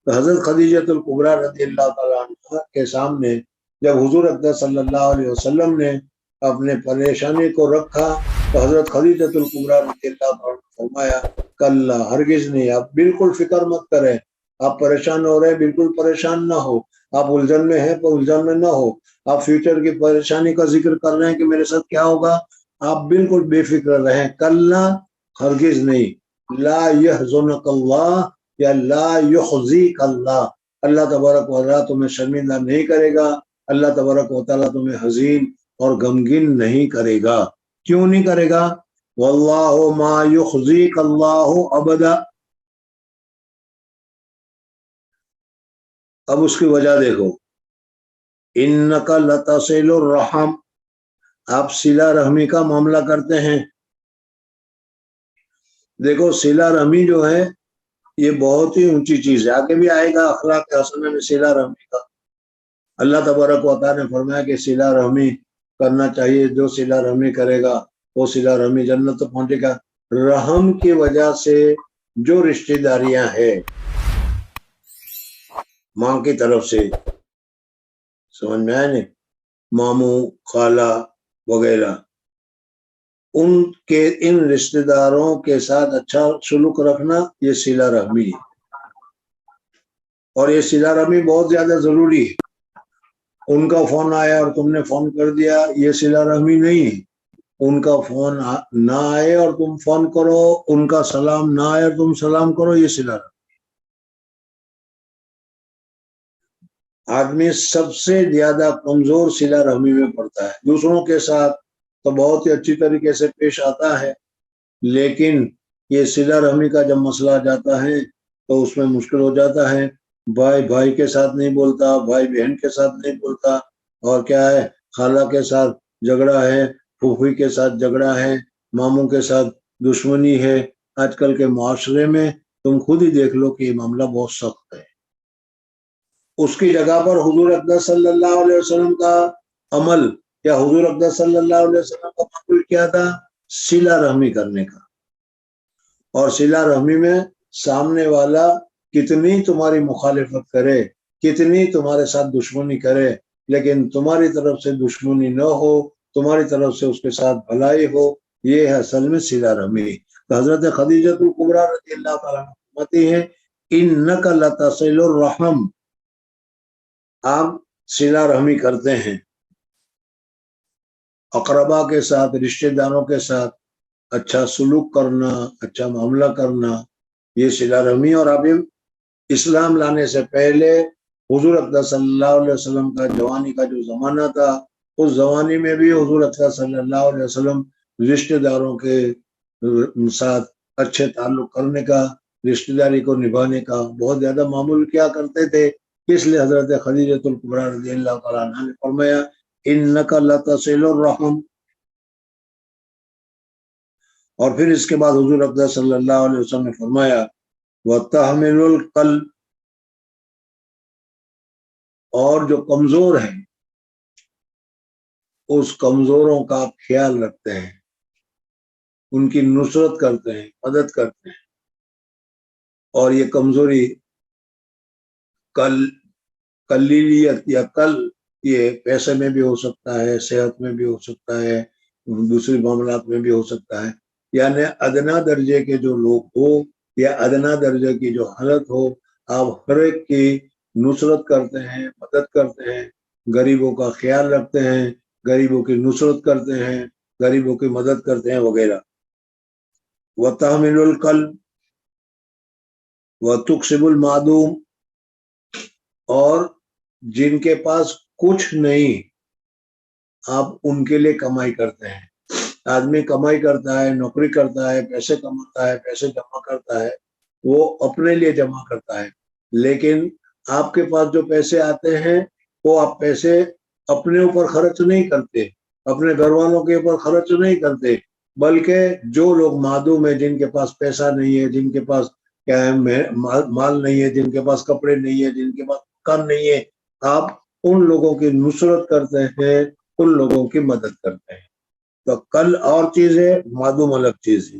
تو حضرت خدیجۃ الکبریٰ رضی اللہ تعالیٰ عنہ کے سامنے جب حضور اقدس صلی اللہ علیہ وسلم نے اپنے پریشانی کو رکھا تو حضرت خدیجۃ الکبریٰ رضی اللہ تعالیٰ عنہ نے فرمایا کلا ہرگز نہیں، آپ بالکل فکر مت کریں، آپ پریشان ہو رہے ہیں بالکل پریشان نہ ہو، آپ الجھن میں ہیں تو الجھن میں نہ ہو، آپ فیوچر کی پریشانی کا ذکر کر رہے ہیں کہ میرے ساتھ کیا ہوگا، آپ بالکل بے فکر رہیں، کلا ہرگز نہیں، لا یحزنک اللہ یا لا یخزیک اللہ، اللہ تبارک و تعالیٰ تمہیں شرمندہ نہیں کرے گا، اللہ تبارک و تعالیٰ تمہیں حزین اور غمگین نہیں کرے گا۔ کیوں نہیں کرے گا؟ واللہ ما یخزیک اللہ ابدا، اب اس کی وجہ دیکھو، انک لتصل الرحم، آپ صلہ رحمی کا معاملہ کرتے ہیں۔ دیکھو صلہ رحمی جو ہے یہ بہت ہی اونچی چیز ہے، آگے بھی آئے گا اخلاق حسنہ میں صلہ رحمی کا۔ اللہ تبارک و تعالیٰ نے فرمایا کہ صلہ رحمی کرنا چاہیے، جو صلہ رحمی کرے گا وہ صلہ رحمی جنت تو پہنچے گا۔ رحم کی وجہ سے جو رشتہ داریاں ہیں ماں کی طرف سے، سمجھ میں آئے نہیں، ماموں خالہ وغیرہ، ان رشتہ داروں کے ساتھ اچھا سلوک رکھنا یہ صلہ رحمی ہے، اور یہ صلہ رحمی بہت زیادہ ضروری ہے۔ ان کا فون آیا اور تم نے فون کر دیا یہ صلہ رحمی نہیں ہے، ان کا فون نہ آئے اور تم فون کرو، ان کا سلام نہ آئے اور تم سلام کرو، یہ صلہ رحمی۔ آدمی سب سے زیادہ کمزور صلہ رحمی میں پڑتا ہے، دوسروں کے ساتھ تو بہت ہی اچھی طریقے سے پیش آتا ہے، لیکن یہ صلہ رحمی کا جب مسئلہ آ جاتا ہے تو اس میں مشکل ہو جاتا ہے۔ بھائی بھائی کے ساتھ نہیں بولتا، بھائی بہن کے ساتھ نہیں بولتا، اور کیا ہے، خالہ کے ساتھ جھگڑا ہے، پھوپھی کے ساتھ جھگڑا ہے، ماموں کے ساتھ دشمنی ہے۔ آج کل کے معاشرے میں تم خود ہی دیکھ لو کہ یہ معاملہ بہت سخت ہے۔ اس کی جگہ پر حضور اقدس صلی اللہ علیہ وسلم کا عمل یا حضور اقدس صلی اللہ علیہ وسلم کا عمل کیا تھا؟ صلہ رحمی کرنے کا۔ اور صلہ رحمی میں سامنے والا کتنی تمہاری مخالفت کرے، کتنی تمہارے ساتھ دشمنی کرے، لیکن تمہاری طرف سے دشمنی نہ ہو، تمہاری طرف سے اس کے ساتھ بھلائی ہو، یہ ہے اصل میں صلہ رحمی۔ تو حضرت خدیجۃ الکبریٰ رضی اللہ تعالیٰ عنہ فرماتی ہیں انک لتصل الرحم، آپ صلہ رحمی کرتے ہیں، اقربا کے ساتھ، رشتہ داروں کے ساتھ اچھا سلوک کرنا، اچھا معاملہ کرنا، یہ صلہ رحمی۔ اور ابھی اسلام لانے سے پہلے حضور اقدس صلی اللہ علیہ وسلم کا جوانی کا جو زمانہ تھا، اس زمانے میں بھی حضور اقدس صلی اللہ علیہ وسلم رشتہ داروں کے ساتھ اچھے تعلق کرنے کا، رشتہ داری کو نبھانے کا بہت زیادہ معمول کیا کرتے تھے۔ اس لیے حضرت خدیجۃ الکبریٰ رضی اللہ تعالیٰ عنہ نے فرمایا انک لتصل الرحم۔ اور پھر اس کے بعد حضور اقدس صلی اللہ علیہ وسلم نے فرمایا وَتَحْمِلُ الْقَلْبَ، اور جو کمزور ہیں اس کمزوروں کا آپ خیال رکھتے ہیں، ان کی نصرت کرتے ہیں، مدد کرتے ہیں۔ اور یہ کمزوری قلیلیت یا یہ پیسے میں بھی ہو سکتا ہے، صحت میں بھی ہو سکتا ہے، دوسری معاملات میں بھی ہو سکتا ہے، یعنی ادنا درجے کے جو لوگ ہو یا ادنا درجے کی جو حالت ہو، آپ ہر ایک کی نصرت کرتے ہیں، مدد کرتے ہیں، غریبوں کا خیال رکھتے ہیں، غریبوں کی نصرت کرتے ہیں، غریبوں کی مدد کرتے ہیں وغیرہ۔ وَتَحْمِلُ الْقَلْبَ وَتُكْسِبُ الْمَعْدُومَ، اور جن کے پاس کچھ نہیں آپ ان کے لیے کمائی کرتے ہیں۔ آدمی کمائی کرتا ہے، نوکری کرتا ہے، پیسے کماتا ہے، پیسے جمع کرتا ہے، وہ اپنے لیے جمع کرتا ہے، لیکن آپ کے پاس جو پیسے آتے ہیں وہ آپ پیسے اپنے اوپر خرچ نہیں کرتے، اپنے گھر والوں کے اوپر خرچ نہیں کرتے، بلکہ جو لوگ معدوم ہیں، جن کے پاس پیسہ نہیں ہے، جن کے پاس کیا ہے مال نہیں ہے، جن کے پاس کپڑے نہیں ہے، جن کے پاس مکان نہیں ہے، آپ ان لوگوں کی نصرت کرتے ہیں، ان لوگوں کی مدد کرتے ہیں۔ تو کل اور چیز ہے، معدوم الگ چیز ہے۔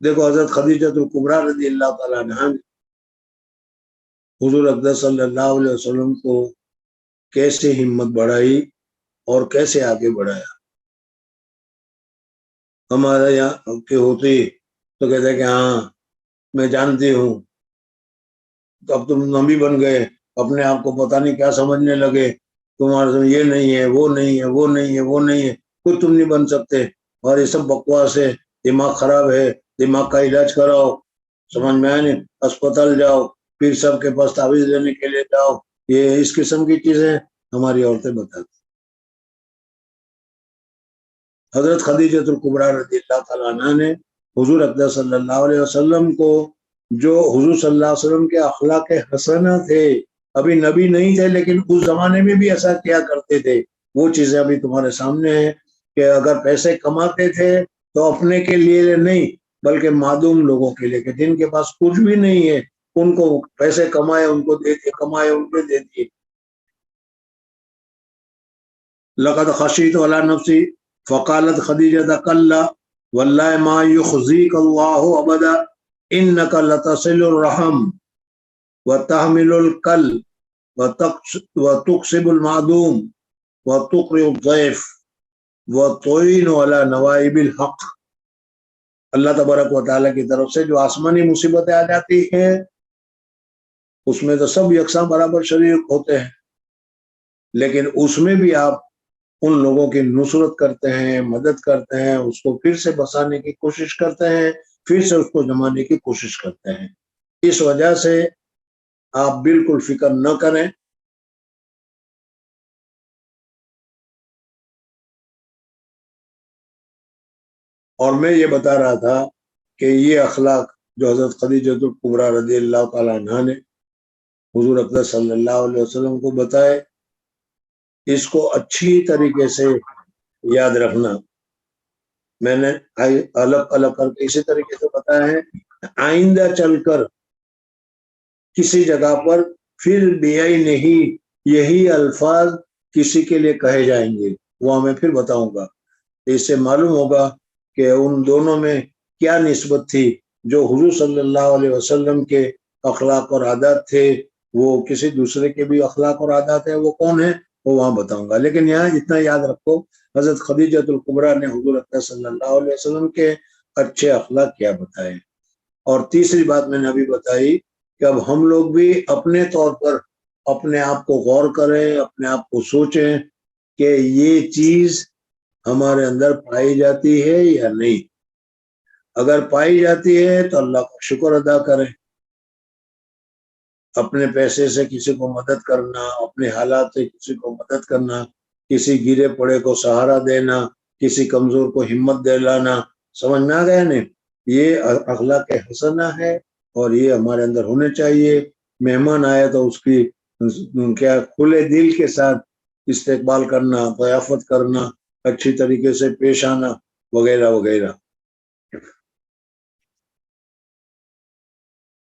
دیکھو حضرت خدیجہ الکبریٰ رضی اللہ تعالیٰ عنہا نے حضور اقدس صلی اللہ علیہ وسلم کو کیسے ہمت بڑھائی اور کیسے آگے بڑھایا. ہمارے یہاں کے ہوتی تو کہتے کہ ہاں میں جانتی ہوں، تو اب تم نبی بن گئے، اپنے آپ کو پتہ نہیں کیا سمجھنے لگے، تمہارا یہ نہیں ہے، وہ نہیں ہے، وہ نہیں ہے، وہ نہیں ہے، کچھ تم نہیں بن سکتے، اور یہ سب بکواس ہے، دماغ خراب ہے، دماغ کا علاج کراؤ. سمجھ میں آئے نہیں؟ اسپتال جاؤ، پھر سب کے پاس تعویذ لینے کے لیے جاؤ. یہ اس قسم کی چیزیں ہماری عورتیں بتاتی. حضرت خدیجہ الکبریٰ رضی اللہ تعالیٰ عنہ نے حضور اقدس صلی اللہ علیہ وسلم کو، جو حضور صلی اللہ علیہ وسلم کے اخلاق حسنہ تھے، ابھی نبی نہیں تھے لیکن اس زمانے میں بھی ایسا کیا کرتے تھے، وہ چیزیں ابھی تمہارے سامنے ہیں. کہ اگر پیسے کماتے تھے تو اپنے کے لیے نہیں بلکہ معدوم لوگوں کے لیے، کہ جن کے پاس کچھ بھی نہیں ہے ان کو پیسے کمائے ان کو دے دیے، کمائے ان کو دے دیے. لقد خشیت علی نفسی فقالت خدیجہ کلا واللہ ما یخزیک اللہ ابدا انک لتصل الرحم وتحمل الکل وتقسب المعدوم وتقرئ الضیف وتعین علی نوائب الحق. اللہ تبارک و تعالیٰ کی طرف سے جو آسمانی مصیبتیں آ جاتی ہیں اس میں تو سب یکساں برابر شریک ہوتے ہیں، لیکن اس میں بھی آپ ان لوگوں کی نصرت کرتے ہیں، مدد کرتے ہیں، اس کو پھر سے بسانے کی کوشش کرتے ہیں، پھر سے اس کو جمانے کی کوشش کرتے ہیں. اس وجہ سے آپ بالکل فکر نہ کریں. اور میں یہ بتا رہا تھا کہ یہ اخلاق جو حضرت خدیجہ الکبریٰ رضی اللہ تعالیٰ عنہا نے حضور اقدس صلی اللہ علیہ وسلم کو بتائے، اس کو اچھی طریقے سے یاد رکھنا. میں نے الگ الگ کر کے اسی طریقے سے بتایا ہے. آئندہ چل کر کسی جگہ پر پھر بیائی نہیں یہی الفاظ کسی کے لیے کہے جائیں گے، وہ میں پھر بتاؤں گا. اس سے معلوم ہوگا کہ ان دونوں میں کیا نسبت تھی. جو حضور صلی اللہ علیہ وسلم کے اخلاق اور عادات تھے وہ کسی دوسرے کے بھی اخلاق اور عادات ہیں، وہ کون ہیں وہ وہاں بتاؤں گا. لیکن یہاں اتنا یاد رکھو، حضرت خدیجہ الکبریٰ نے حضور اکرم صلی اللہ علیہ وسلم کے اچھے اخلاق کیا بتائے. اور تیسری بات میں نے ابھی بتائی کہ اب ہم لوگ بھی اپنے طور پر اپنے آپ کو غور کریں، اپنے آپ کو سوچیں کہ یہ چیز ہمارے اندر پائی جاتی ہے یا نہیں. اگر پائی جاتی ہے تو اللہ کا شکر ادا کریں. اپنے پیسے سے کسی کو مدد کرنا، اپنے حالات سے کسی کو مدد کرنا، کسی گرے پڑے کو سہارا دینا، کسی کمزور کو ہمت دلانا، سمجھ میں آ گیا نہیں؟ یہ اخلاق حسنہ ہے اور یہ ہمارے اندر ہونے چاہیے. مہمان آئے تو اس کی کیا کھلے دل کے ساتھ استقبال کرنا، ضیافت کرنا، اچھی طریقے سے پیش آنا وغیرہ وغیرہ.